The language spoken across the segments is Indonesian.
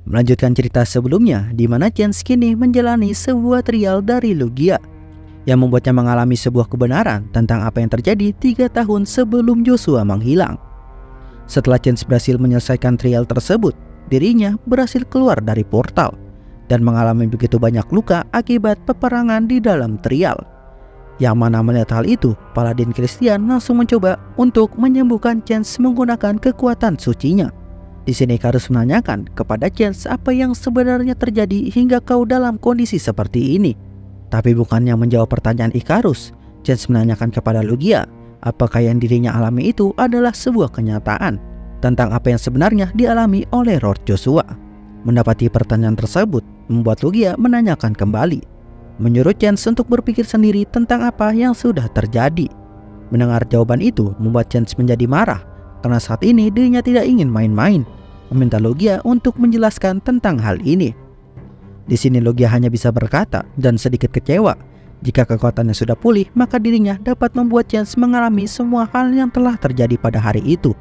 Melanjutkan cerita sebelumnya, di mana Chance kini menjalani sebuah trial dari Logia yang membuatnya mengalami sebuah kebenaran tentang apa yang terjadi 3 tahun sebelum Joshua menghilang. Setelah Chance berhasil menyelesaikan trial tersebut, dirinya berhasil keluar dari portal dan mengalami begitu banyak luka akibat peperangan di dalam trial. Yang mana melihat hal itu, Paladin Christian langsung mencoba untuk menyembuhkan Chance menggunakan kekuatan sucinya. Di sini Icarus menanyakan kepada Chance apa yang sebenarnya terjadi hingga kau dalam kondisi seperti ini. Tapi bukannya menjawab pertanyaan Icarus, Chance menanyakan kepada Logia apakah yang dirinya alami itu adalah sebuah kenyataan tentang apa yang sebenarnya dialami oleh Lord Joshua. Mendapati pertanyaan tersebut membuat Logia menanyakan kembali, menyuruh Chance untuk berpikir sendiri tentang apa yang sudah terjadi. Mendengar jawaban itu membuat Chance menjadi marah karena saat ini dirinya tidak ingin main-main, meminta Logia untuk menjelaskan tentang hal ini. Di sini Logia hanya bisa berkata dan sedikit kecewa. Jika kekuatannya sudah pulih, maka dirinya dapat membuat Chance mengalami semua hal yang telah terjadi pada hari itu.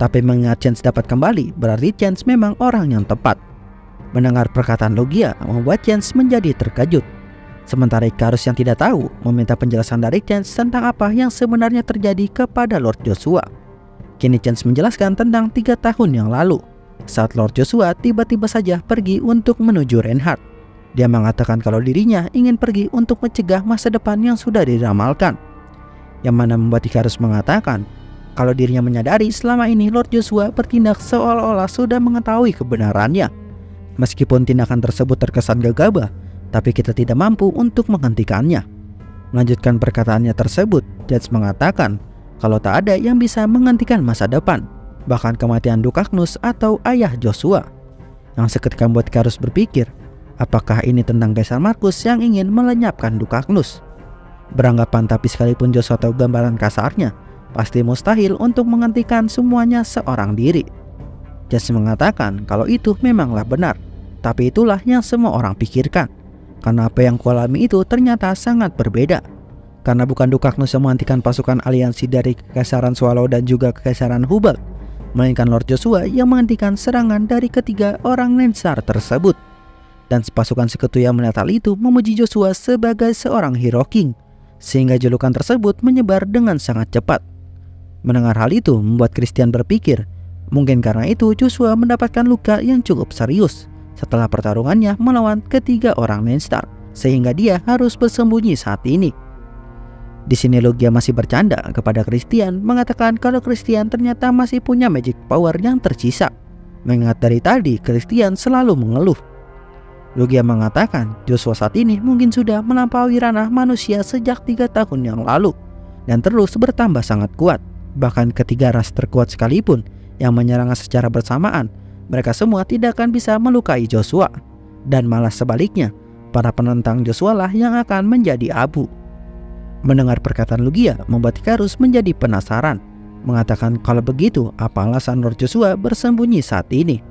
Tapi mengingat Chance dapat kembali, berarti Chance memang orang yang tepat. Mendengar perkataan Logia membuat Chance menjadi terkejut. Sementara Icarus yang tidak tahu meminta penjelasan dari Chance tentang apa yang sebenarnya terjadi kepada Lord Joshua. Kini Chance menjelaskan tentang 3 tahun yang lalu, saat Lord Joshua tiba-tiba saja pergi untuk menuju Reinhardt. Dia mengatakan kalau dirinya ingin pergi untuk mencegah masa depan yang sudah diramalkan. Yang mana membuat Icarus mengatakan kalau dirinya menyadari selama ini Lord Joshua bertindak seolah-olah sudah mengetahui kebenarannya. Meskipun tindakan tersebut terkesan gegabah, tapi kita tidak mampu untuk menghentikannya. Melanjutkan perkataannya tersebut, Chance mengatakan kalau tak ada yang bisa menghentikan masa depan, bahkan kematian Dukaknus atau ayah Joshua. Yang seketika membuat Icarus berpikir, apakah ini tentang Kaisar Markus yang ingin melenyapkan Dukaknus? Beranggapan tapi sekalipun Joshua tahu gambaran kasarnya, pasti mustahil untuk menghentikan semuanya seorang diri. Chance mengatakan kalau itu memanglah benar, tapi itulah yang semua orang pikirkan. Karena apa yang kualami itu ternyata sangat berbeda. Karena bukan Dukaknus yang menghentikan pasukan aliansi dari Kekaisaran Swallow dan juga Kekaisaran Hubal, melainkan Lord Joshua yang menghentikan serangan dari ketiga orang Lensar tersebut. Dan pasukan sekutu yang melihat hal itu memuji Joshua sebagai seorang hero king, sehingga julukan tersebut menyebar dengan sangat cepat. Mendengar hal itu membuat Christian berpikir, mungkin karena itu Joshua mendapatkan luka yang cukup serius setelah pertarungannya melawan ketiga orang Lenstar, sehingga dia harus bersembunyi saat ini. Di sini Logia masih bercanda kepada Christian, mengatakan kalau Christian ternyata masih punya magic power yang tersisa. Mengingat dari tadi Christian selalu mengeluh. Logia mengatakan Joshua saat ini mungkin sudah melampaui ranah manusia sejak 3 tahun yang lalu dan terus bertambah sangat kuat. Bahkan ketiga ras terkuat sekalipun yang menyerang secara bersamaan, mereka semua tidak akan bisa melukai Joshua. Dan malah sebaliknya, para penentang Joshua lah yang akan menjadi abu. Mendengar perkataan Logia membuat Icarus menjadi penasaran, mengatakan kalau begitu apa alasan Lord Joshua bersembunyi saat ini.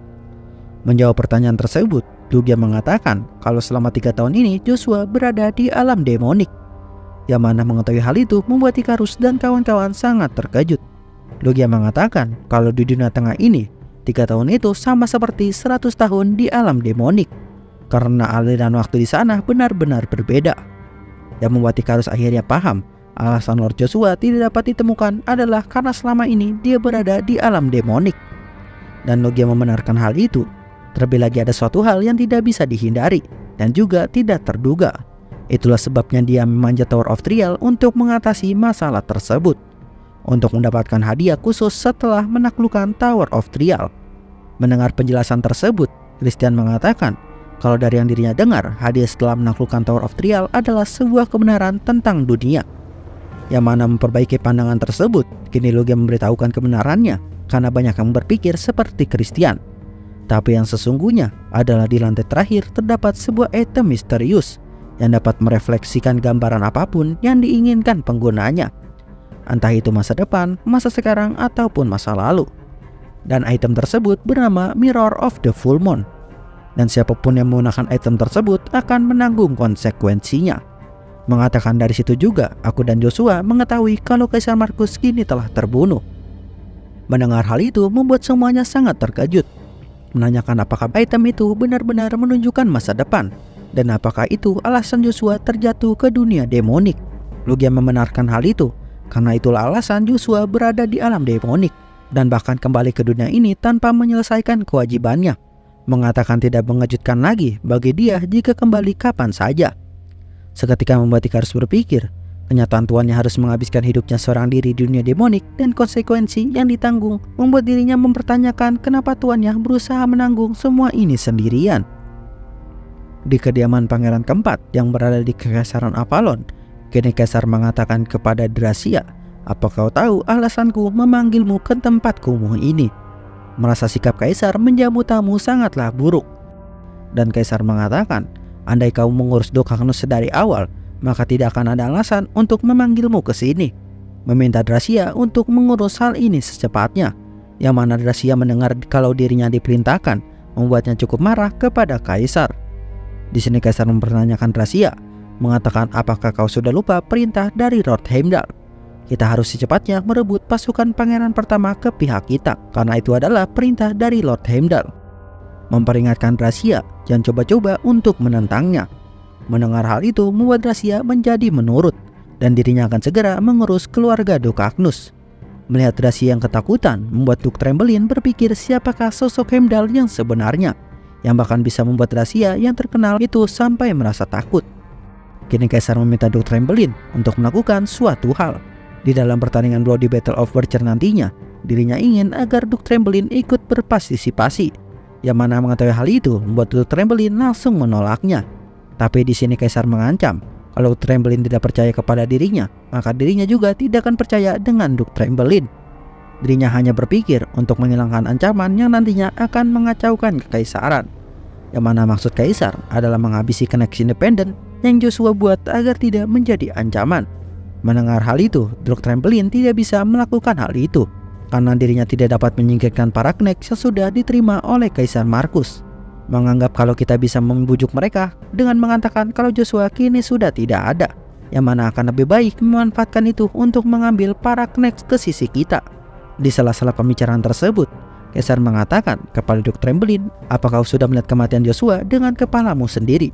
Menjawab pertanyaan tersebut, Logia mengatakan kalau selama 3 tahun ini Joshua berada di alam demonik. Yang mana mengetahui hal itu membuat Icarus dan kawan-kawan sangat terkejut. Logia mengatakan kalau di dunia tengah ini 3 tahun itu sama seperti 100 tahun di alam demonik, karena aliran waktu di sana benar-benar berbeda. Yang membuat Icarus akhirnya paham alasan Lord Joshua tidak dapat ditemukan adalah karena selama ini dia berada di alam demonik. Dan Logia membenarkan hal itu. Terlebih lagi ada suatu hal yang tidak bisa dihindari dan juga tidak terduga. Itulah sebabnya dia memanjat Tower of Trial untuk mengatasi masalah tersebut, untuk mendapatkan hadiah khusus setelah menaklukkan Tower of Trial. Mendengar penjelasan tersebut, Christian mengatakan kalau dari yang dirinya dengar, hadiah setelah menaklukkan Tower of Trial adalah sebuah kebenaran tentang dunia. Yang mana memperbaiki pandangan tersebut, kini Logia memberitahukan kebenarannya karena banyak yang berpikir seperti Christian. Tapi yang sesungguhnya adalah di lantai terakhir terdapat sebuah item misterius yang dapat merefleksikan gambaran apapun yang diinginkan penggunanya. Entah itu masa depan, masa sekarang, ataupun masa lalu. Dan item tersebut bernama Mirror of the Full Moon. Dan siapapun yang menggunakan item tersebut akan menanggung konsekuensinya. Mengatakan dari situ juga, aku dan Joshua mengetahui kalau Kaisar Markus kini telah terbunuh. Mendengar hal itu membuat semuanya sangat terkejut. menanyakan apakah item itu benar-benar menunjukkan masa depan, dan apakah itu alasan Joshua terjatuh ke dunia demonik. Logia membenarkan hal itu, karena itulah alasan Joshua berada di alam demonik, dan bahkan kembali ke dunia ini tanpa menyelesaikan kewajibannya, mengatakan tidak mengejutkan lagi bagi dia jika kembali kapan saja. Seketika membuat Ika harus berpikir, kenyataan tuannya harus menghabiskan hidupnya seorang diri di dunia demonik, dan konsekuensi yang ditanggung membuat dirinya mempertanyakan kenapa tuannya berusaha menanggung semua ini sendirian. Di kediaman pangeran keempat yang berada di Kekaisaran Avalon, kini Kaisar mengatakan kepada Dracia, "Apa kau tahu alasanku memanggilmu ke tempat kumuh ini?" Merasa sikap Kaisar menjamu tamu sangatlah buruk. Dan Kaisar mengatakan, andai kau mengurus Dokagnus dari awal, maka tidak akan ada alasan untuk memanggilmu ke sini. Meminta Dracia untuk mengurus hal ini secepatnya. Yang mana Dracia mendengar kalau dirinya diperintahkan, membuatnya cukup marah kepada Kaisar. Di sini Kaisar mempertanyakan Dracia, mengatakan apakah kau sudah lupa perintah dari Lord Heimdall? Kita harus secepatnya merebut pasukan pangeran pertama ke pihak kita, karena itu adalah perintah dari Lord Heimdall. Memperingatkan Dracia, jangan coba-coba untuk menentangnya. Mendengar hal itu membuat Dracia menjadi menurut, dan dirinya akan segera mengurus keluarga Dokagnus. Melihat Dracia yang ketakutan membuat Duke Trembelin berpikir siapakah sosok Heimdall yang sebenarnya, yang bahkan bisa membuat Dracia yang terkenal itu sampai merasa takut. Kini Kaisar meminta Duke Trembelin untuk melakukan suatu hal. Di dalam pertandingan Bloody Battle of Witcher nantinya, dirinya ingin agar Duke Trembelin ikut berpartisipasi. Yang mana mengetahui hal itu membuat Duke Trembelin langsung menolaknya. Tapi di sini Kaisar mengancam, kalau Trembelin tidak percaya kepada dirinya, maka dirinya juga tidak akan percaya dengan Duke Trembelin. Dirinya hanya berpikir untuk menghilangkan ancaman yang nantinya akan mengacaukan kekaisaran. Yang mana maksud Kaisar adalah menghabisi koneksi independen yang Joshua buat agar tidak menjadi ancaman. Mendengar hal itu, Duke Trembelin tidak bisa melakukan hal itu, karena dirinya tidak dapat menyingkirkan para Knecht yang sudah diterima oleh Kaisar Markus. Menganggap kalau kita bisa membujuk mereka dengan mengatakan kalau Joshua kini sudah tidak ada, yang mana akan lebih baik memanfaatkan itu untuk mengambil para Knecht ke sisi kita. Di sela-sela pembicaraan tersebut, Kaisar mengatakan kepada Duke Trembelin, "Apa kau sudah melihat kematian Joshua dengan kepalamu sendiri?"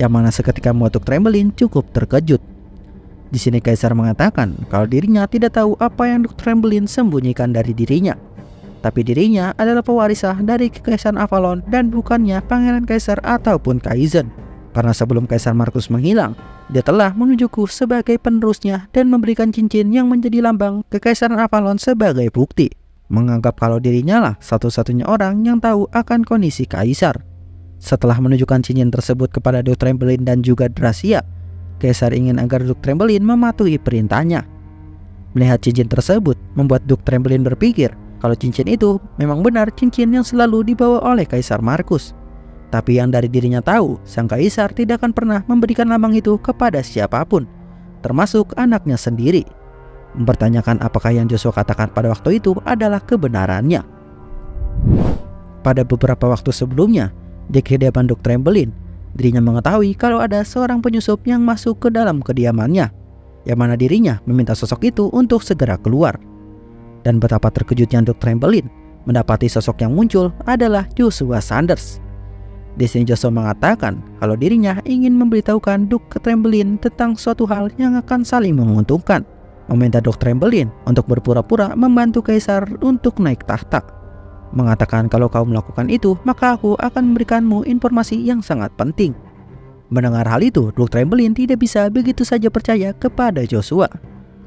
Yang mana seketika membuat Duke Trembelin cukup terkejut. Di sini Kaisar mengatakan kalau dirinya tidak tahu apa yang Duke Trembelin sembunyikan dari dirinya. Tapi dirinya adalah pewarisah dari Kekaisaran Avalon dan bukannya Pangeran Kaisar ataupun Kaizen. Karena sebelum Kaisar Markus menghilang, dia telah menunjukku sebagai penerusnya dan memberikan cincin yang menjadi lambang Kekaisaran Avalon sebagai bukti. Menganggap kalau dirinya lah satu-satunya orang yang tahu akan kondisi Kaisar. Setelah menunjukkan cincin tersebut kepada Duke Trembelin dan juga Dracia, Kaisar ingin agar Duke Trembelin mematuhi perintahnya. Melihat cincin tersebut membuat Duke Trembelin berpikir kalau cincin itu memang benar cincin yang selalu dibawa oleh Kaisar Markus. Tapi yang dari dirinya tahu, sang Kaisar tidak akan pernah memberikan lambang itu kepada siapapun, termasuk anaknya sendiri. Mempertanyakan apakah yang Joshua katakan pada waktu itu adalah kebenarannya. Pada beberapa waktu sebelumnya, di kediaman Duke Trembelin, dirinya mengetahui kalau ada seorang penyusup yang masuk ke dalam kediamannya, yang mana dirinya meminta sosok itu untuk segera keluar. Dan betapa terkejutnya Duke Trembelin mendapati sosok yang muncul adalah Joshua Sanders. Di sini Joshua mengatakan kalau dirinya ingin memberitahukan Duke Trembelin tentang suatu hal yang akan saling menguntungkan. Meminta Duke Trembelin untuk berpura-pura membantu Kaisar untuk naik tahta. Mengatakan kalau kau melakukan itu, maka aku akan memberikanmu informasi yang sangat penting. Mendengar hal itu, Duke Trembelin tidak bisa begitu saja percaya kepada Joshua.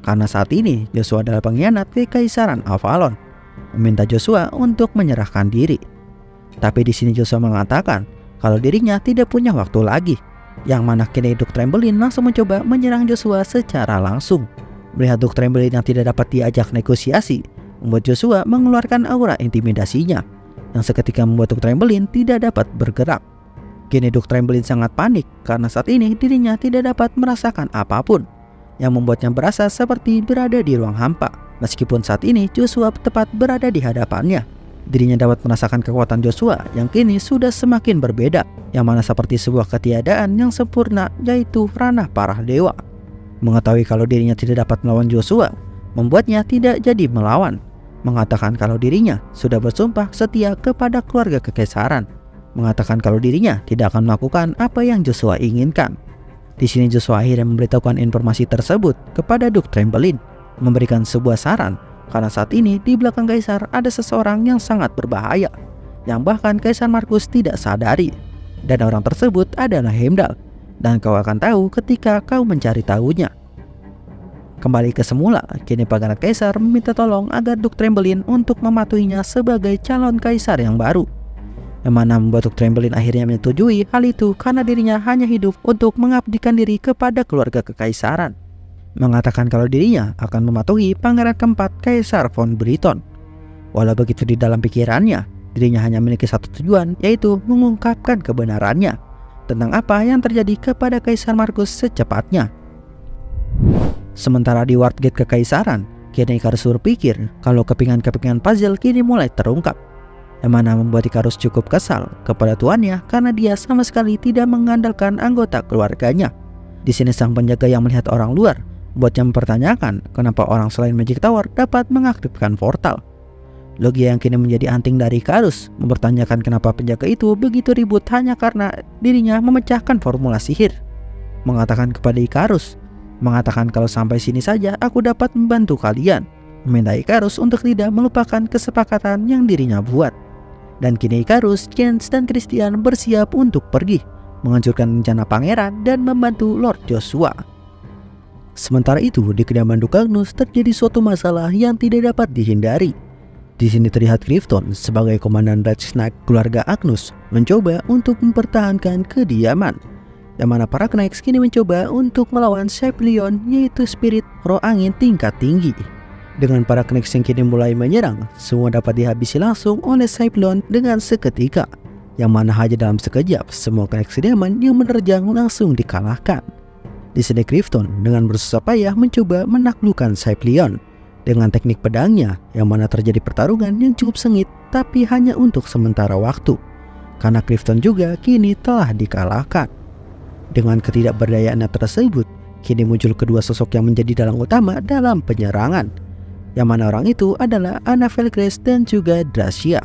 Karena saat ini Joshua adalah pengkhianat Kekaisaran Avalon. Meminta Joshua untuk menyerahkan diri. Tapi di sini Joshua mengatakan kalau dirinya tidak punya waktu lagi. Yang mana kini Duke Trembelin langsung mencoba menyerang Joshua secara langsung. Melihat Duke Trembelin yang tidak dapat diajak negosiasi, membuat Joshua mengeluarkan aura intimidasinya, yang seketika membuat Duke Trembelin tidak dapat bergerak. Kini Duke Trembelin sangat panik karena saat ini dirinya tidak dapat merasakan apapun, yang membuatnya berasa seperti berada di ruang hampa. Meskipun saat ini Joshua tepat berada di hadapannya, dirinya dapat merasakan kekuatan Joshua yang kini sudah semakin berbeda, yang mana seperti sebuah ketiadaan yang sempurna, yaitu ranah para dewa. Mengetahui kalau dirinya tidak dapat melawan Joshua, membuatnya tidak jadi melawan. mengatakan kalau dirinya sudah bersumpah setia kepada keluarga kekaisaran, mengatakan kalau dirinya tidak akan melakukan apa yang Joshua inginkan. Di sini Joshua akhirnya memberitahukan informasi tersebut kepada Duke Trembelin, memberikan sebuah saran karena saat ini di belakang kaisar ada seseorang yang sangat berbahaya, yang bahkan Kaisar Markus tidak sadari, dan orang tersebut adalah Heimdall, dan kau akan tahu ketika kau mencari tahunya. Kembali ke semula, kini pangeran kaisar meminta tolong agar Duke Trembelin untuk mematuhinya sebagai calon kaisar yang baru, yang mana membuat Duke Trembelin akhirnya menyetujui hal itu karena dirinya hanya hidup untuk mengabdikan diri kepada keluarga kekaisaran, mengatakan kalau dirinya akan mematuhi pangeran keempat Kaisar von Briton. Walau begitu, di dalam pikirannya dirinya hanya memiliki satu tujuan, yaitu mengungkapkan kebenarannya tentang apa yang terjadi kepada Kaisar Markus secepatnya. Sementara di Wardgate kekaisaran, kini Ikarus berpikir kalau kepingan-kepingan puzzle kini mulai terungkap, yang mana membuat Ikarus cukup kesal kepada tuannya karena dia sama sekali tidak mengandalkan anggota keluarganya. Di sini sang penjaga yang melihat orang luar buatnya mempertanyakan kenapa orang selain Magic Tower dapat mengaktifkan portal. Logia yang kini menjadi anting dari Ikarus mempertanyakan kenapa penjaga itu begitu ribut hanya karena dirinya memecahkan formula sihir, mengatakan kepada Ikarus, mengatakan kalau sampai sini saja aku dapat membantu kalian, meminta Ikarus untuk tidak melupakan kesepakatan yang dirinya buat. Dan kini Ikarus, Jens, dan Christian bersiap untuk pergi menghancurkan rencana pangeran dan membantu Lord Joshua. Sementara itu, di kediaman Duke Agnus terjadi suatu masalah yang tidak dapat dihindari. Di sini terlihat Clifton sebagai komandan Red Snake keluarga Agnus mencoba untuk mempertahankan kediaman, yang mana para Knights kini mencoba untuk melawan Cyprian, yaitu spirit roh angin tingkat tinggi. Dengan para Knights yang kini mulai menyerang, semua dapat dihabisi langsung oleh Cyprian dengan seketika, yang mana hanya dalam sekejap semua Knights kediaman yang menerjang langsung dikalahkan. Di sini Clifton dengan bersusah payah mencoba menaklukkan Cyprian dengan teknik pedangnya, yang mana terjadi pertarungan yang cukup sengit tapi hanya untuk sementara waktu, karena Clifton juga kini telah dikalahkan. Dengan ketidakberdayaannya tersebut, kini muncul kedua sosok yang menjadi dalang utama dalam penyerangan, yang mana orang itu adalah Anna Felgrace dan juga Dracia.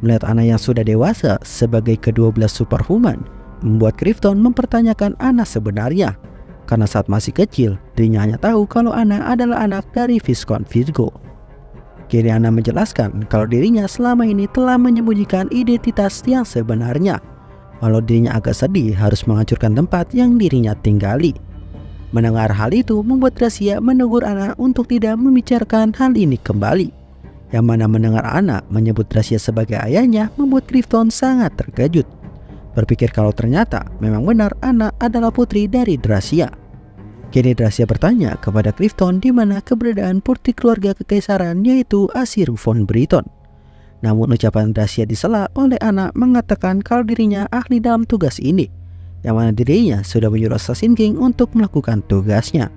Melihat Anna yang sudah dewasa sebagai ke-12 superhuman, membuat Clifton mempertanyakan Anna sebenarnya, karena saat masih kecil, dirinya hanya tahu kalau Anna adalah anak dari Viscount Virgo. Kini Anna menjelaskan kalau dirinya selama ini telah menyembunyikan identitas yang sebenarnya, walau dirinya agak sedih harus menghancurkan tempat yang dirinya tinggali. Mendengar hal itu membuat Dracia menegur Anna untuk tidak membicarakan hal ini kembali, yang mana mendengar Anna menyebut Dracia sebagai ayahnya membuat Clifton sangat terkejut, berpikir kalau ternyata memang benar Anna adalah putri dari Dracia. Kini Dracia bertanya kepada Clifton di mana keberadaan putri keluarga kekaisaran, yaitu Asir von Briton. Namun ucapan Dracia disela oleh Anna mengatakan kalau dirinya ahli dalam tugas ini, yang mana dirinya sudah menyuruh Assassin King untuk melakukan tugasnya.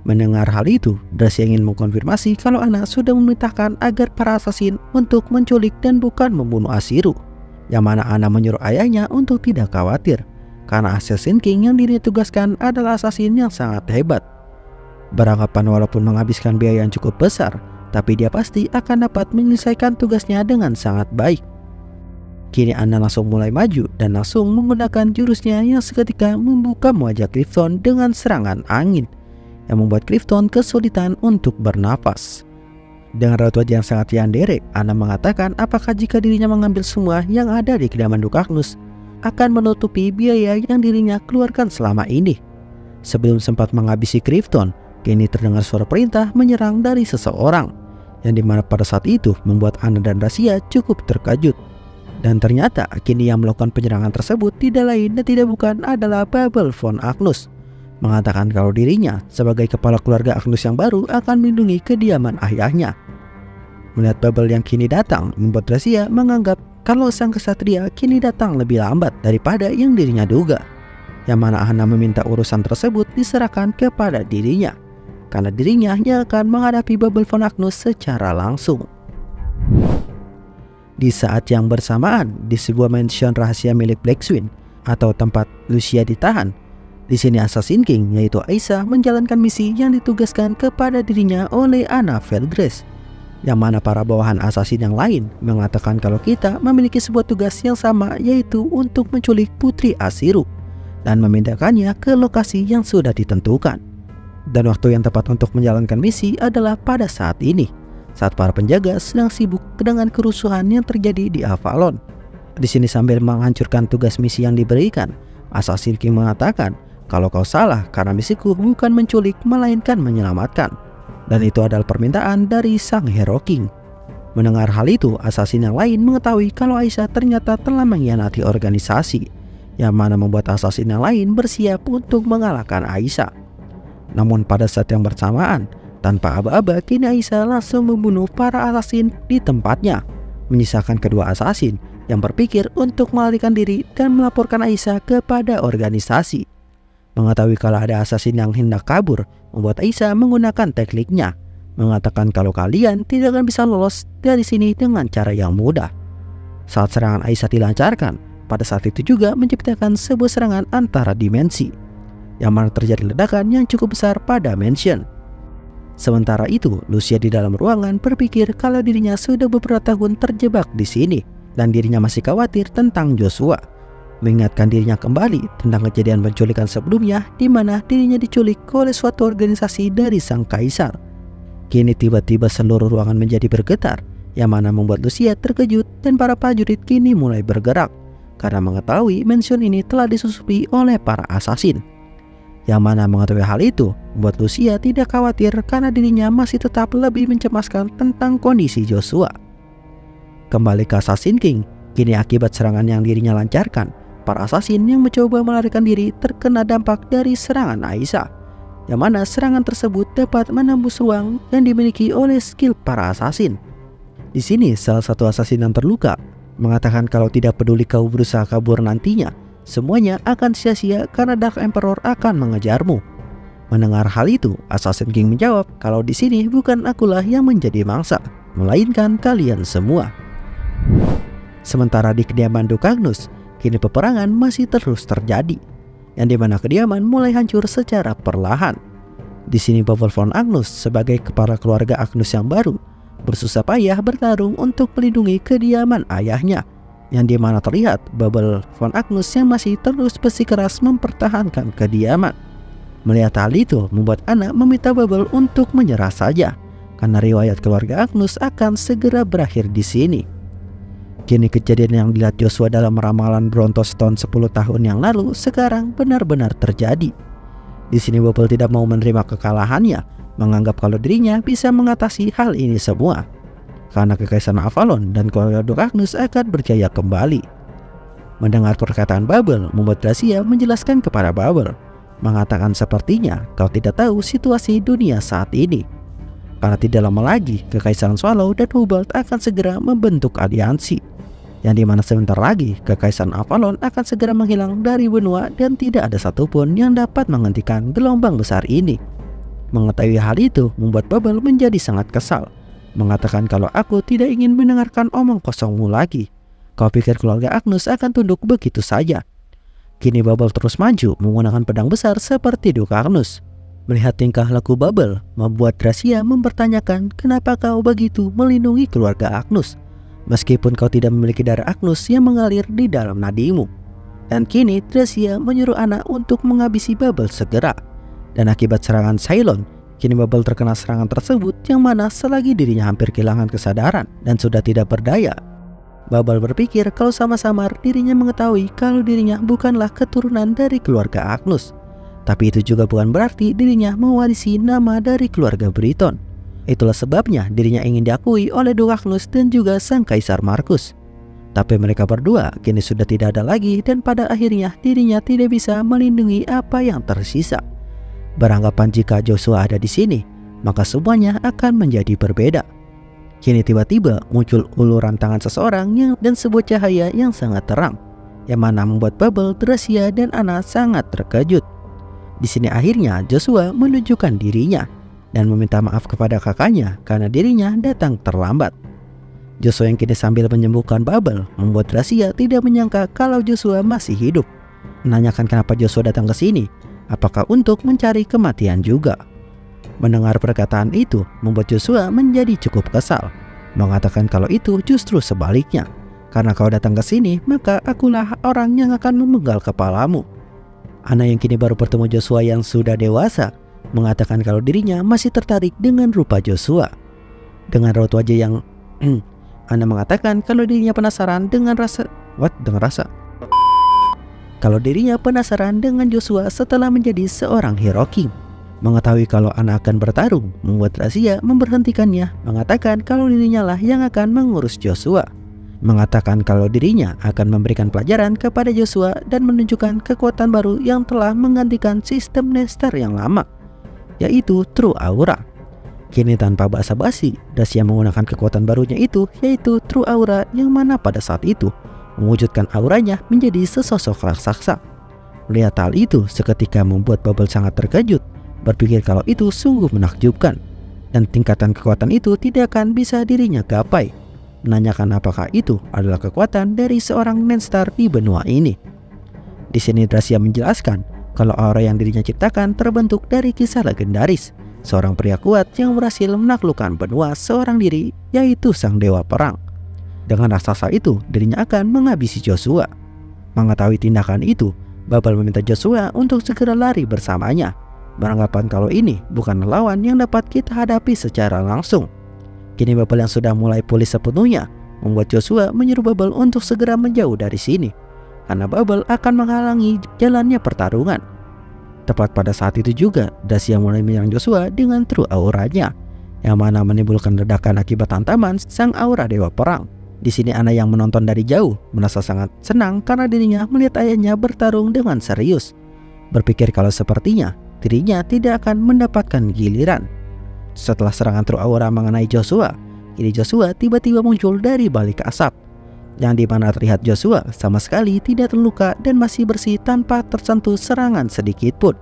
Mendengar hal itu, Dracia ingin mengkonfirmasi kalau Anna sudah memerintahkan agar para assassin untuk menculik dan bukan membunuh Asiru, yang mana Anna menyuruh ayahnya untuk tidak khawatir, karena Assassin King yang dirinya tugaskan adalah assassin yang sangat hebat. Beranggapan walaupun menghabiskan biaya yang cukup besar, tapi dia pasti akan dapat menyelesaikan tugasnya dengan sangat baik. Kini Anna langsung mulai maju dan langsung menggunakan jurusnya yang seketika membuka wajah Clifton dengan serangan angin, yang membuat Clifton kesulitan untuk bernapas. Dengan raut wajah yang sangat yandere, Anna mengatakan apakah jika dirinya mengambil semua yang ada di kediaman Duke Agnus akan menutupi biaya yang dirinya keluarkan selama ini. Sebelum sempat menghabisi Clifton, kini terdengar suara perintah menyerang dari seseorang, yang dimana pada saat itu membuat Anna dan Dracia cukup terkejut. Dan ternyata kini yang melakukan penyerangan tersebut tidak lain dan tidak bukan adalah Babel von Agnus, mengatakan kalau dirinya sebagai kepala keluarga Agnus yang baru akan melindungi kediaman ayahnya. Melihat Babel yang kini datang, membuat Dracia menganggap kalau sang kesatria kini datang lebih lambat daripada yang dirinya duga, yang mana Anna meminta urusan tersebut diserahkan kepada dirinya, karena dirinya yang akan menghadapi Babel von Agnus secara langsung. Di saat yang bersamaan, di sebuah mansion rahasia milik Blackswin atau tempat Lucia ditahan, di sini Assassin King yaitu Aisa menjalankan misi yang ditugaskan kepada dirinya oleh Anna Felgrace, yang mana para bawahan asasin yang lain mengatakan kalau kita memiliki sebuah tugas yang sama, yaitu untuk menculik Putri Asiru dan memindahkannya ke lokasi yang sudah ditentukan. Dan waktu yang tepat untuk menjalankan misi adalah pada saat ini, saat para penjaga sedang sibuk dengan kerusuhan yang terjadi di Avalon. Di sini sambil menghancurkan tugas misi yang diberikan, Assassin King mengatakan kalau kau salah karena misiku bukan menculik melainkan menyelamatkan. Dan itu adalah permintaan dari sang Hero King. Mendengar hal itu, assassin yang lain mengetahui kalau Aisyah ternyata telah mengkhianati organisasi, yang mana membuat assassin yang lain bersiap untuk mengalahkan Aisyah. Namun pada saat yang bersamaan, tanpa aba-aba, kini Aisyah langsung membunuh para assassin di tempatnya, menyisakan kedua assassin yang berpikir untuk melarikan diri dan melaporkan Aisyah kepada organisasi. Mengetahui kalau ada assassin yang hendak kabur, membuat Aisyah menggunakan tekniknya, mengatakan kalau kalian tidak akan bisa lolos dari sini dengan cara yang mudah. Saat serangan Aisyah dilancarkan, pada saat itu juga menciptakan sebuah serangan antara dimensi, yang mana terjadi ledakan yang cukup besar pada mansion. Sementara itu, Lucia di dalam ruangan berpikir kalau dirinya sudah beberapa tahun terjebak di sini, dan dirinya masih khawatir tentang Joshua, mengingatkan dirinya kembali tentang kejadian penculikan sebelumnya di mana dirinya diculik oleh suatu organisasi dari sang kaisar. Kini tiba-tiba seluruh ruangan menjadi bergetar, yang mana membuat Lucia terkejut dan para prajurit kini mulai bergerak karena mengetahui mansion ini telah disusupi oleh para assassin. Yang mana mengetahui hal itu membuat Lucia tidak khawatir karena dirinya masih tetap lebih mencemaskan tentang kondisi Joshua. Kembali ke Assassin King, kini akibat serangan yang dirinya lancarkan, para assassin yang mencoba melarikan diri terkena dampak dari serangan Aisyah, yang mana serangan tersebut dapat menembus ruang yang dimiliki oleh skill para assassin. Di sini salah satu assassin yang terluka mengatakan kalau tidak peduli kau berusaha kabur nantinya, semuanya akan sia-sia karena Dark Emperor akan mengejarmu. Mendengar hal itu, Assassin King menjawab kalau di sini bukan akulah yang menjadi mangsa, melainkan kalian semua. Sementara di kediaman Duke Agnus, kini peperangan masih terus terjadi, yang dimana kediaman mulai hancur secara perlahan. Di sini Bubble von Agnus sebagai kepala keluarga Agnus yang baru bersusah payah bertarung untuk melindungi kediaman ayahnya, yang dimana terlihat Bubble von Agnus yang masih terus bersikeras mempertahankan kediaman. Melihat hal itu membuat anak meminta Bubble untuk menyerah saja, karena riwayat keluarga Agnus akan segera berakhir di sini. Kini kejadian yang dilihat Joshua dalam ramalan Brontos tahun 10 tahun yang lalu sekarang benar-benar terjadi. Di sini Bubble tidak mau menerima kekalahannya, menganggap kalau dirinya bisa mengatasi hal ini semua, karena kekaisaran Avalon dan keluarga Duke Agnus akan berjaya kembali. Mendengar perkataan Bubble membuat Gracia menjelaskan kepada Bubble, mengatakan sepertinya kau tidak tahu situasi dunia saat ini, karena tidak lama lagi kekaisaran Swallow dan Hubert akan segera membentuk aliansi, yang dimana sebentar lagi kekaisaran Avalon akan segera menghilang dari benua dan tidak ada satupun yang dapat menghentikan gelombang besar ini. Mengetahui hal itu membuat Bubble menjadi sangat kesal, mengatakan kalau aku tidak ingin mendengarkan omong kosongmu lagi. Kau pikir keluarga Agnus akan tunduk begitu saja? Kini Bubble terus maju menggunakan pedang besar seperti Duke Agnus. Melihat tingkah laku Bubble membuat Gracia mempertanyakan kenapa kau begitu melindungi keluarga Agnus, meskipun kau tidak memiliki darah Agnus yang mengalir di dalam nadimu. Dan kini Gracia menyuruh anak untuk menghabisi Bubble segera. Dan akibat serangan Cylon, kini Bubble terkena serangan tersebut, yang mana selagi dirinya hampir kehilangan kesadaran dan sudah tidak berdaya, Bubble berpikir kalau sama-sama dirinya mengetahui kalau dirinya bukanlah keturunan dari keluarga Agnus. Tapi itu juga bukan berarti dirinya mewarisi nama dari keluarga Briton. Itulah sebabnya dirinya ingin diakui oleh Duke Agnus dan juga sang Kaisar Marcus. Tapi mereka berdua kini sudah tidak ada lagi, dan pada akhirnya dirinya tidak bisa melindungi apa yang tersisa. Beranggapan jika Joshua ada di sini, maka semuanya akan menjadi berbeda. Kini tiba-tiba muncul uluran tangan seseorang dan sebuah cahaya yang sangat terang, yang mana membuat Bubble, Gracia, dan Anna sangat terkejut. Di sini akhirnya Joshua menunjukkan dirinya dan meminta maaf kepada kakaknya karena dirinya datang terlambat. Joshua yang kini sambil menyembuhkan Bubble membuat Gracia tidak menyangka kalau Joshua masih hidup. Menanyakan kenapa Joshua datang ke sini, apakah untuk mencari kematian juga. Mendengar perkataan itu membuat Joshua menjadi cukup kesal, mengatakan kalau itu justru sebaliknya. Karena kau datang ke sini, maka akulah orang yang akan memenggal kepalamu. Ana yang kini baru bertemu Joshua yang sudah dewasa mengatakan kalau dirinya masih tertarik dengan rupa Joshua. Dengan raut wajah yang Ana mengatakan kalau dirinya penasaran dengan rasa kalau dirinya penasaran dengan Joshua setelah menjadi seorang hero king. Mengetahui kalau Ana akan bertarung membuat Razia memberhentikannya, mengatakan kalau dirinya lah yang akan mengurus Joshua. Mengatakan kalau dirinya akan memberikan pelajaran kepada Joshua dan menunjukkan kekuatan baru yang telah menggantikan sistem Nestor yang lama, yaitu True Aura. Kini tanpa basa-basi, Razia menggunakan kekuatan barunya itu, yaitu True Aura, yang mana pada saat itu mewujudkan auranya menjadi sesosok raksasa. Melihat hal itu seketika membuat Bubble sangat terkejut, berpikir kalau itu sungguh menakjubkan dan tingkatan kekuatan itu tidak akan bisa dirinya gapai. Menanyakan apakah itu adalah kekuatan dari seorang Nenstar di benua ini. Di sini Razia menjelaskan kalau aura yang dirinya ciptakan terbentuk dari kisah legendaris seorang pria kuat yang berhasil menaklukkan benua seorang diri, yaitu sang dewa perang. Dengan raksasa itu, dirinya akan menghabisi Joshua. Mengetahui tindakan itu, Bubble meminta Joshua untuk segera lari bersamanya, beranggapan kalau ini bukan lawan yang dapat kita hadapi secara langsung. Kini Bubble yang sudah mulai pulih sepenuhnya membuat Joshua menyuruh Bubble untuk segera menjauh dari sini, karena Bubble akan menghalangi jalannya pertarungan. Tepat pada saat itu juga, Razia mulai menyerang Joshua dengan True Auranya, yang mana menimbulkan ledakan akibat hantaman sang aura dewa perang. Di sini Ana yang menonton dari jauh merasa sangat senang karena dirinya melihat ayahnya bertarung dengan serius. Berpikir kalau sepertinya dirinya tidak akan mendapatkan giliran. Setelah serangan True Aura mengenai Joshua, kini Joshua tiba-tiba muncul dari balik asap, yang dimana terlihat Joshua sama sekali tidak terluka dan masih bersih tanpa tersentuh serangan sedikit pun.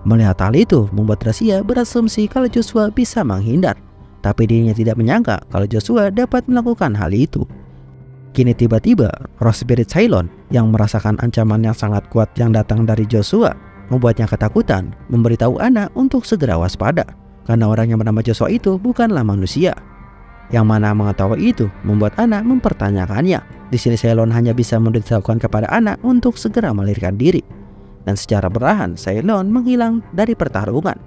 Melihat hal itu membuat Razia berasumsi kalau Joshua bisa menghindar, tapi dirinya tidak menyangka kalau Joshua dapat melakukan hal itu. Kini tiba-tiba roh spirit Cylon yang merasakan ancaman yang sangat kuat yang datang dari Joshua membuatnya ketakutan, memberitahu Ana untuk segera waspada karena orang yang bernama Joshua itu bukanlah manusia. Yang mana mengetahui itu membuat Ana mempertanyakannya. Di sini Cylon hanya bisa memberitahukan kepada Ana untuk segera melarikan diri, dan secara perlahan Cylon menghilang dari pertarungan,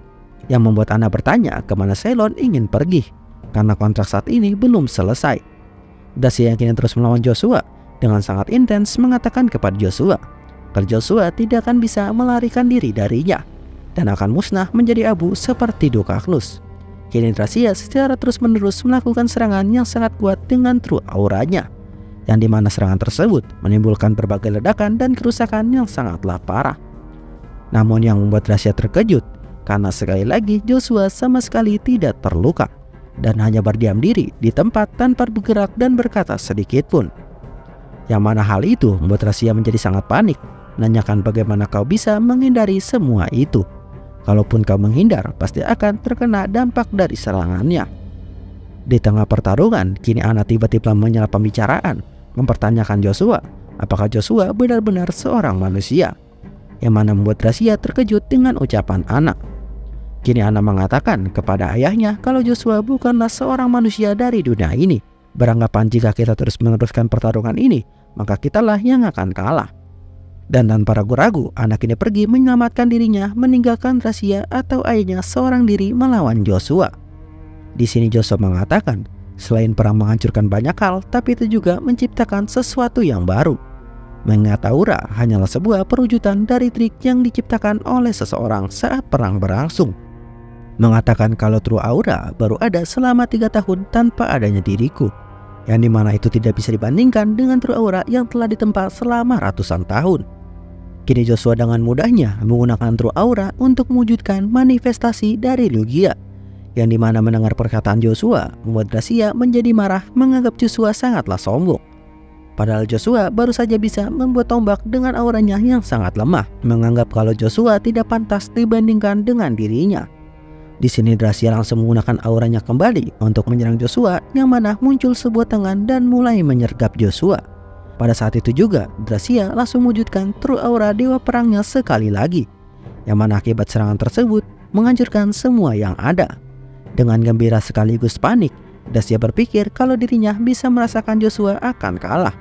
yang membuat Ana bertanya kemana Cylon ingin pergi karena kontrak saat ini belum selesai. Razia yang kini terus melawan Joshua dengan sangat intens mengatakan kepada Joshua kalau Joshua tidak akan bisa melarikan diri darinya dan akan musnah menjadi abu seperti Dukaklus. Kini Razia secara terus-menerus melakukan serangan yang sangat kuat dengan True Auranya, yang dimana serangan tersebut menimbulkan berbagai ledakan dan kerusakan yang sangatlah parah. Namun yang membuat Razia terkejut karena sekali lagi Joshua sama sekali tidak terluka dan hanya berdiam diri di tempat tanpa bergerak dan berkata sedikit pun. Yang mana hal itu membuat Razia menjadi sangat panik, menanyakan bagaimana kau bisa menghindari semua itu. Kalaupun kau menghindar, pasti akan terkena dampak dari serangannya. Di tengah pertarungan, kini Ana tiba-tiba menyela pembicaraan, mempertanyakan Joshua, apakah Joshua benar-benar seorang manusia, yang mana membuat Razia terkejut dengan ucapan Ana. Kini Ana mengatakan kepada ayahnya kalau Joshua bukanlah seorang manusia dari dunia ini, beranggapan jika kita terus meneruskan pertarungan ini, maka kitalah yang akan kalah. Dan tanpa ragu-ragu, anak ini pergi menyelamatkan dirinya, meninggalkan Razia atau ayahnya seorang diri melawan Joshua. Di sini Joshua mengatakan, selain perang menghancurkan banyak hal, tapi itu juga menciptakan sesuatu yang baru. Mengingat aura hanyalah sebuah perwujudan dari trik yang diciptakan oleh seseorang saat perang berlangsung. Mengatakan kalau True Aura baru ada selama 3 tahun tanpa adanya diriku, yang dimana itu tidak bisa dibandingkan dengan True Aura yang telah ditempa selama ratusan tahun. Kini Joshua dengan mudahnya menggunakan True Aura untuk mewujudkan manifestasi dari Lugia, yang dimana mendengar perkataan Joshua membuat Razia menjadi marah, menganggap Joshua sangatlah sombong. Padahal Joshua baru saja bisa membuat tombak dengan auranya yang sangat lemah, menganggap kalau Joshua tidak pantas dibandingkan dengan dirinya. Di sini Razia langsung menggunakan auranya kembali untuk menyerang Joshua, yang mana muncul sebuah tangan dan mulai menyergap Joshua. Pada saat itu juga Razia langsung mewujudkan True Aura dewa perangnya sekali lagi, yang mana akibat serangan tersebut menghancurkan semua yang ada. Dengan gembira sekaligus panik, Dacia berpikir kalau dirinya bisa merasakan Joshua akan kalah,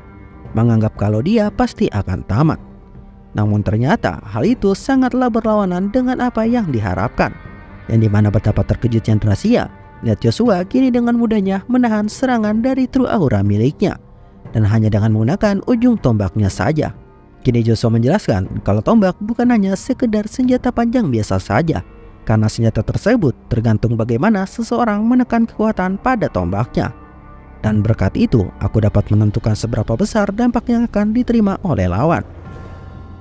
menganggap kalau dia pasti akan tamat. Namun ternyata hal itu sangatlah berlawanan dengan apa yang diharapkan. Yang dimana betapa terkejutnya Dacia lihat Joshua kini dengan mudahnya menahan serangan dari True Aura miliknya, dan hanya dengan menggunakan ujung tombaknya saja. Kini Joshua menjelaskan kalau tombak bukan hanya sekedar senjata panjang biasa saja, karena senjata tersebut tergantung bagaimana seseorang menekan kekuatan pada tombaknya. Dan berkat itu, aku dapat menentukan seberapa besar dampak yang akan diterima oleh lawan.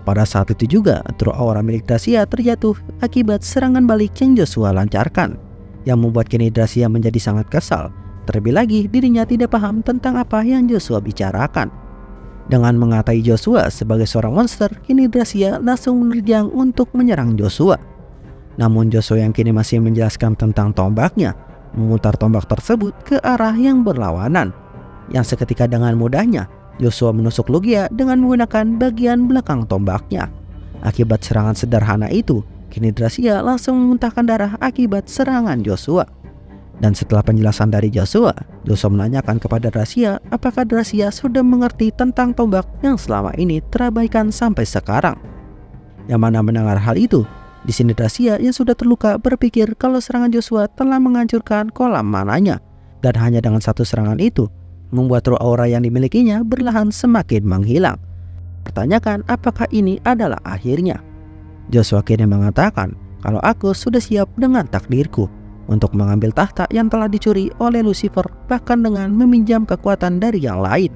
Pada saat itu juga, True Aura milik Dacia terjatuh akibat serangan balik yang Joshua lancarkan, yang membuat kini Dacia menjadi sangat kesal. Terlebih lagi, dirinya tidak paham tentang apa yang Joshua bicarakan. Dengan mengatai Joshua sebagai seorang monster, kini Dacia langsung menerjang untuk menyerang Joshua. Namun Joshua yang kini masih menjelaskan tentang tombaknya, memutar tombak tersebut ke arah yang berlawanan, yang seketika dengan mudahnya Joshua menusuk Lugia dengan menggunakan bagian belakang tombaknya. Akibat serangan sederhana itu, kini Dacia langsung memuntahkan darah akibat serangan Joshua. Dan setelah penjelasan dari Joshua menanyakan kepada Dacia apakah Dacia sudah mengerti tentang tombak yang selama ini terabaikan sampai sekarang. Yang mana mendengar hal itu, di sini Dacia yang sudah terluka berpikir kalau serangan Joshua telah menghancurkan kolam mananya, dan hanya dengan satu serangan itu membuat True Aura yang dimilikinya berlahan semakin menghilang. Pertanyakan apakah ini adalah akhirnya. Joshua kini mengatakan kalau aku sudah siap dengan takdirku untuk mengambil tahta yang telah dicuri oleh Lucifer, bahkan dengan meminjam kekuatan dari yang lain.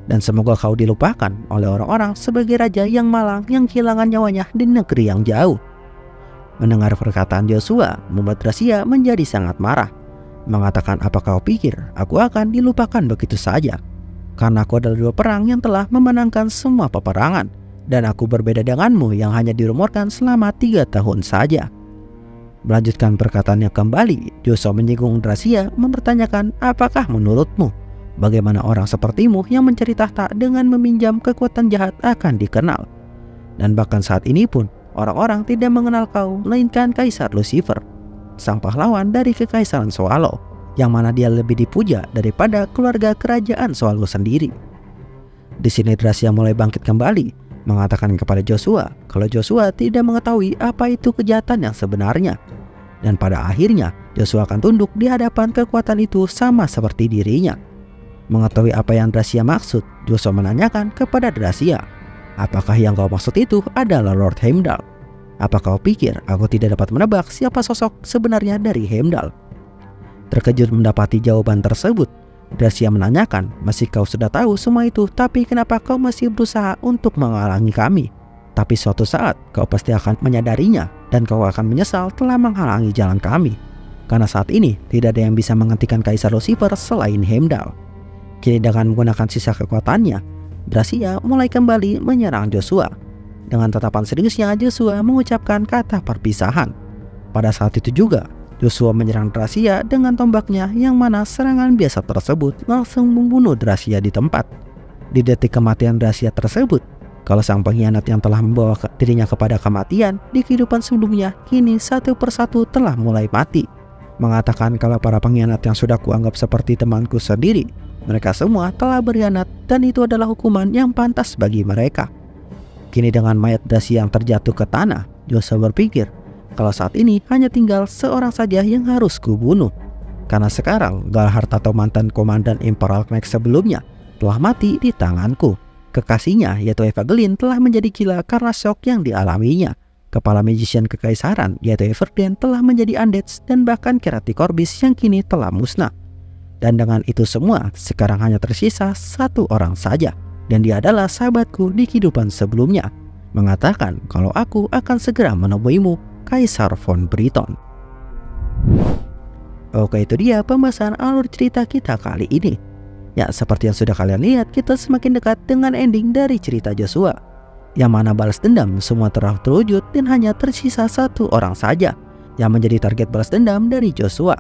Dan semoga kau dilupakan oleh orang-orang sebagai raja yang malang yang kehilangan nyawanya di negeri yang jauh. Mendengar perkataan Joshua membuat Dacia menjadi sangat marah, mengatakan apa kau pikir aku akan dilupakan begitu saja? Karena aku adalah dua perang yang telah memenangkan semua peperangan, dan aku berbeda denganmu yang hanya dirumorkan selama 3 tahun saja. Melanjutkan perkataannya kembali, Joshua menyinggung Dacia mempertanyakan apakah menurutmu bagaimana orang sepertimu yang mencari tahta dengan meminjam kekuatan jahat akan dikenal. Dan bahkan saat ini pun orang-orang tidak mengenal kau melainkan Kaisar Lucifer, sang pahlawan dari kekaisaran Swallow, yang mana dia lebih dipuja daripada keluarga kerajaan Swallow sendiri. Di sini Dacia mulai bangkit kembali, mengatakan kepada Joshua kalau Joshua tidak mengetahui apa itu kejahatan yang sebenarnya, dan pada akhirnya Joshua akan tunduk di hadapan kekuatan itu sama seperti dirinya. Mengetahui apa yang Dacia maksud, Joshua menanyakan kepada Dacia, apakah yang kau maksud itu adalah Lord Heimdall? Apa kau pikir aku tidak dapat menebak siapa sosok sebenarnya dari Heimdall? Terkejut mendapati jawaban tersebut, Dacia menanyakan, masih kau sudah tahu semua itu, tapi kenapa kau masih berusaha untuk menghalangi kami? Tapi suatu saat kau pasti akan menyadarinya, dan kau akan menyesal telah menghalangi jalan kami. Karena saat ini tidak ada yang bisa menghentikan Kaisar Lucifer selain Heimdall. Kini dengan menggunakan sisa kekuatannya, Dacia mulai kembali menyerang Joshua. Dengan tatapan seriusnya Joshua mengucapkan kata perpisahan. Pada saat itu juga Joshua menyerang Dacia dengan tombaknya, yang mana serangan biasa tersebut langsung membunuh Dacia di tempat. Di detik kematian Dacia tersebut, kalau sang pengkhianat yang telah membawa dirinya kepada kematian di kehidupan sebelumnya kini satu persatu telah mulai mati. Mengatakan kalau para pengkhianat yang sudah kuanggap seperti temanku sendiri, mereka semua telah berkhianat dan itu adalah hukuman yang pantas bagi mereka. Kini dengan mayat Dacia yang terjatuh ke tanah, Joshua berpikir kalau saat ini hanya tinggal seorang saja yang harus kubunuh. Karena sekarang Galahad atau mantan komandan Imperial Knight sebelumnya telah mati di tanganku. Kekasihnya yaitu Evangeline telah menjadi gila karena shock yang dialaminya. Kepala magician kekaisaran yaitu Everden telah menjadi undead, dan bahkan Keraticorbis yang kini telah musnah. Dan dengan itu semua sekarang hanya tersisa satu orang saja, dan dia adalah sahabatku di kehidupan sebelumnya, mengatakan kalau aku akan segera menemuimu, Kaisar von Briton. Oke, itu dia pembahasan alur cerita kita kali ini. Ya, seperti yang sudah kalian lihat, kita semakin dekat dengan ending dari cerita Joshua, yang mana balas dendam semua telah terwujud dan hanya tersisa satu orang saja yang menjadi target balas dendam dari Joshua,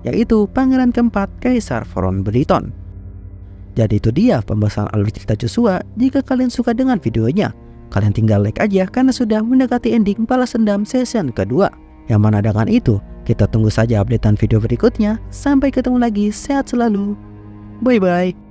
yaitu pangeran keempat Kaisar von Briton. Jadi itu dia pembahasan alur cerita Joshua. Jika kalian suka dengan videonya, kalian tinggal like aja karena sudah mendekati ending balas dendam season kedua, yang mana dengan itu Kita tunggu saja updatean video berikutnya. Sampai ketemu lagi, sehat selalu. Bye-bye.